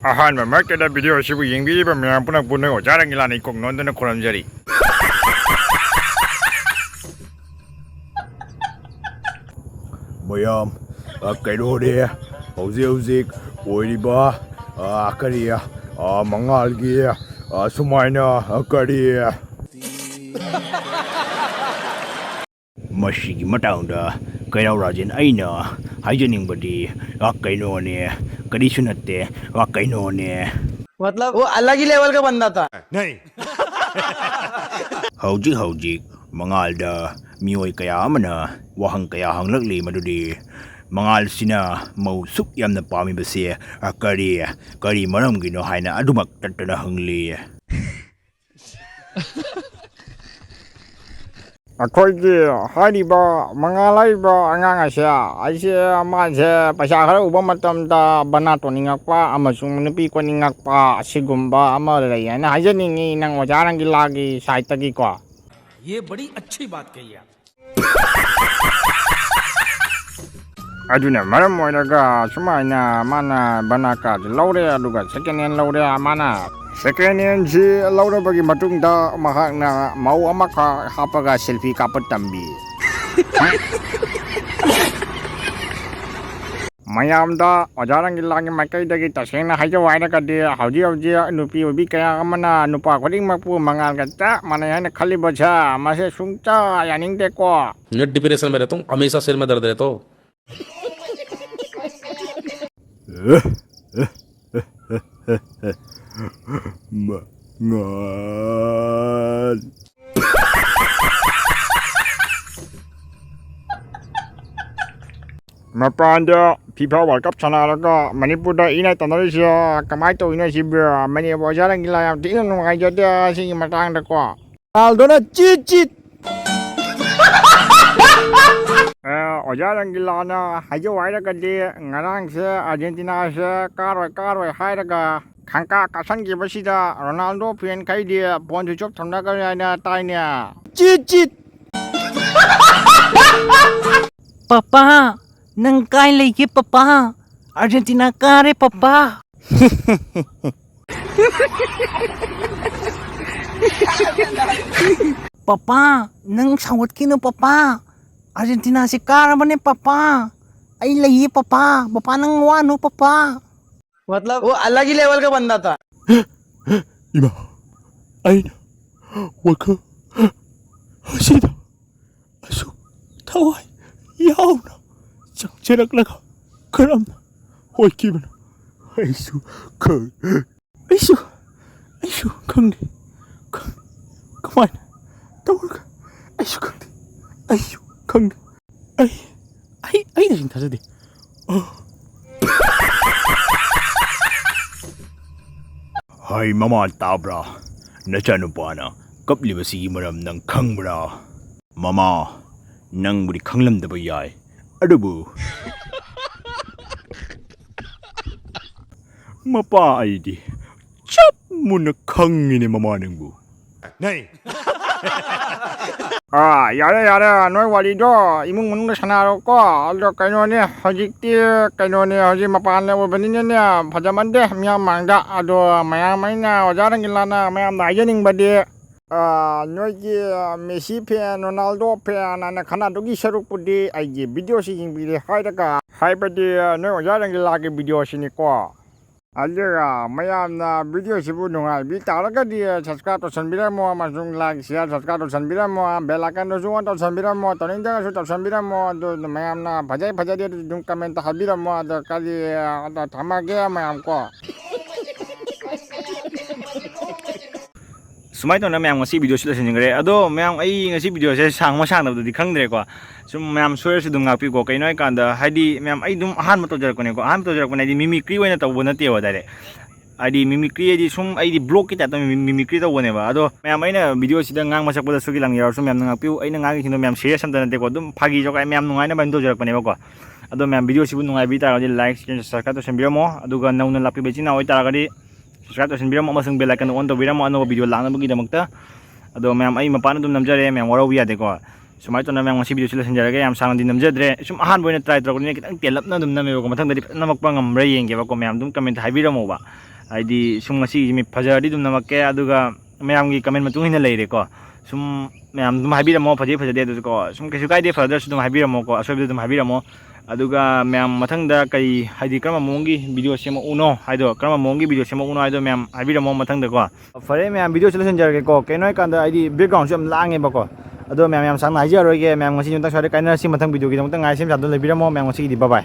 ꯑꯍꯥꯟꯕ ꯃꯔꯛꯇꯗ ꯚꯤꯗꯤꯑꯣ ꯑꯁꯤꯕꯨ ꯌꯦꯡꯕꯤꯔꯤꯕ ꯃꯌꯥꯝ ꯄꯨꯟꯅ ꯑꯣꯖꯥꯔꯪꯒꯤ ꯂꯥꯟꯅ ꯏꯀꯣꯛ ꯅꯣꯟꯗꯨꯅ ꯈꯨꯔꯨꯝꯖꯔꯤ ꯃꯌꯥꯝ ꯀꯩꯅꯣꯅꯦ ꯍꯧꯖꯤꯛ ꯑꯣꯏꯔꯤꯕ ꯀꯔꯤ ꯃꯉꯥꯜꯒꯤ ꯁꯨꯃꯥꯏꯅ ꯀꯔꯤ ꯃꯁꯤꯒꯤ मटांगदा कैराव राजन अइना हाइजनिंगबदी कैनोने करीसु नत्ते कैनोने मतलब वो अलग ही लेवल का बंदा था नहीं हौजिक मंगालदा मियोय कया अमना वहंग कया हंगलकली मदुदी मंगाल सिना मौ सुक यामना पामिबसे करी मरमगिनो हाइना अदुमक तत्तना हंगली अखोइगी हारिबा मंगालाइबा अंगांग असे आइसे मासे पैसा खरा उबा मतमदा बना तोनिंगकपा अमसुंग नुपी कोनिंगकपा असिगुंबा अमा लैयना हाइजनिंगी नंग ओजारंगी लागी साइटगी को ये बड़ी अच्छी बात कही आप अदुना मरम मोइरगा सुमाइना माना बना का लौरे अदुगा सेकेंड हैंड लौरे माना सेकेंड हैंड जी लौरबगी मतुंगदा महाकना मौ अमखा हापगा सेल्फी कापत तंबी मयामदा ओजारंगी लागी माइकैदगी तसेंगना हाइजो वाइरगदी हौजी नुपी उबी कया अमना नुपा खदिंगमकपु मंगालगा चा माने हैन खलिबछा मासे सुंगचा यानिंगदेको नेट डिप्रेशन में रहता हूँ हमेशा सिर में दर्द रहता हूँ Mangal Mapanda Fifa World Cup sanaraga Manipur da ina tanarisia kamai to ina sibra mani ojarangi la yam tina nungai jada singi matang da ko Aldona chit ojarangi la na hajo wairaga de ngarang se Argentina se karoi hairaga Khangka kasangi basida Ronaldo fan kai dia pon chuchok thonda ka na taina chit Papa nang kai lagi papa Argentina kare papa Papa nang sawat kino papa Argentina si kara bane papa ai lagi papa nang wano papa मतलब वो अलग ही level का बंदा था 이봐 아이나 월크 시다 아수 타와 야우나 정체락라가 그럼 홀기분 아이수 강리 그만 떠올까 아이수 강리 아이 대신 다자대 Hai mama tabra nachanupana kaplibasi maram nang khangbra mama nang buri khanglamdaba yai adubu mapa aidi chap muna khangini mama nangbu nahi yare noi wali do imung manung sanaro ko aldo kainone hojikti kainone hoji mapan le obanine ne phajamande miyam mangda ado mayam maina ojarang ilana mayam naijening bade noi gi Messi fan Ronaldo fan ana khana dogi saruk pudi aigi video si yingbire hairaga haibade noi ojarang ilage video sini ko Alega mayamna video sibu nungai bi taragadi subscribe to sanbiramo amasung like share subscribe to sanbiramo bell icon to suwan to sanbiramo toninda su to sanbiramo do mayamna phajai dum comment habiramo da kali da thamage mayam ko Sumai to na mayam ngasi video sila sinjingre ado mayam ai ngasi video se sangma sangdabdi khangdre ko sum mayam soyer su dum ngapi ko kainoi kanda haidi mayam ai dum ahan mato jarakone ko ahan to jarakone di mimicry oina tawbona te wadare adi mimicry di sum ai di blog kita to mimicry tawbone ba ado mayam aina video sida ngang masak pada sugi lang yar sum mayam ngapi aina ngangi hindo mayam serious am tanate ko dum phagi jokai mayam nungai na ban to jarakone ba ko ado mayam video sibu nungai bi taragadi like share subscribe to sambiramo aduga nauna lapi bechina oi taragadi subscribe to sanbiramo amasung bell icon on to biramo ano video langnabagi damakta ado mayam ai mapana dum namjare mayam warawi ade ko sumai to na mayam ngasi video sila sanjaraga yam sang din namjadre sum ahan boina try tro ko ni kitang telap na dum namego ko mathang dali namakpa ngamra yenge ba ko mayam dum comment haibiramo ba ꯍꯥꯏꯗꯤ ꯁꯨꯝ ꯉꯁꯤꯒꯤ ꯃꯤ ꯐꯖꯔꯗꯤ ꯑꯗꯨꯝ ꯅꯝꯃꯛꯀꯦ ꯑꯗꯨꯒ ꯃꯌꯥꯝꯒꯤ ꯀꯃꯦꯟ ꯃꯇꯨꯡ ꯏꯟꯅ ꯂꯩꯔꯦꯀꯣ ꯁꯨꯝ ꯃꯌꯥꯝ ꯑꯗꯨꯝ ꯍꯥꯏꯕꯤꯔꯝꯃꯣ ꯐꯖꯩ ꯐꯖꯗꯦ ꯑꯗꯨꯁꯨ ꯀꯣ ꯁꯨꯝ ꯀꯩꯁꯨ ꯀꯥꯏꯗꯦ ꯐꯖꯗ꯭ꯔꯁꯨ ꯑꯗꯨꯝ ꯍꯥꯏꯕꯤꯔꯝꯃꯣꯀꯣ ꯑꯁꯣꯏꯕꯗ ꯑꯗꯨꯝ ꯍꯥꯏꯕꯤꯔꯝꯃꯣ ꯑꯗꯨꯒ ꯃꯌꯥꯝ ꯃꯊꯪꯗ ꯀꯩ ꯍꯥꯏꯗꯤ ꯀꯔꯝꯕ ꯃꯑꯣꯡꯒꯤ ꯚꯤꯗꯤꯑꯣ ꯁꯦꯝꯃꯛꯎꯅꯣ ꯍꯥꯏꯗꯣ ꯀꯔꯝꯕ ꯃꯑꯣꯡꯒꯤ ꯚꯤꯗꯤꯑꯣ ꯁꯦꯝꯃꯛꯎꯅꯣ ꯍꯥꯏꯗꯣ ꯃꯌꯥꯝ ꯍꯥꯏꯕꯤꯔꯝꯃꯣ ꯃꯊꯪꯗꯀꯣ ꯐꯔꯦ ꯃꯌꯥꯝ ꯚꯤꯗꯤꯑꯣꯁꯨ ꯂꯣꯏꯁꯤꯟꯖꯔꯒꯦꯀꯣ ꯀꯩꯅꯣ ꯍꯥꯏꯀꯥꯟꯗ ꯍꯥꯏꯗꯤ ꯕꯦꯛꯒ꯭ꯔꯥꯎꯟꯁꯨ ꯌꯥꯝ ꯂꯥꯡꯉꯦꯕꯀꯣ ꯑꯗꯣ ꯃꯌꯥꯝ ꯌꯥꯝ ꯁꯥꯡꯅ ꯍꯥꯏꯖꯔꯔꯣꯏꯒꯦ ꯃꯌꯥꯝ ꯉꯁꯤ ꯅꯨꯃꯤꯠꯇꯪ ꯁ꯭ꯋꯥꯏꯗ ꯀꯥꯏꯅꯔꯁꯤ ꯃꯊꯪ ꯚꯤꯗꯤꯑꯣꯒꯤꯗꯃꯛꯇ ꯉꯥꯏ ꯁꯦꯝ ꯁꯥꯗꯨꯅ ꯂꯩꯕꯤꯔꯝꯃꯣ ꯃꯌꯥꯝ ꯉꯁꯤꯒꯤꯗꯤ ꯕꯥꯏ ꯕꯥꯏ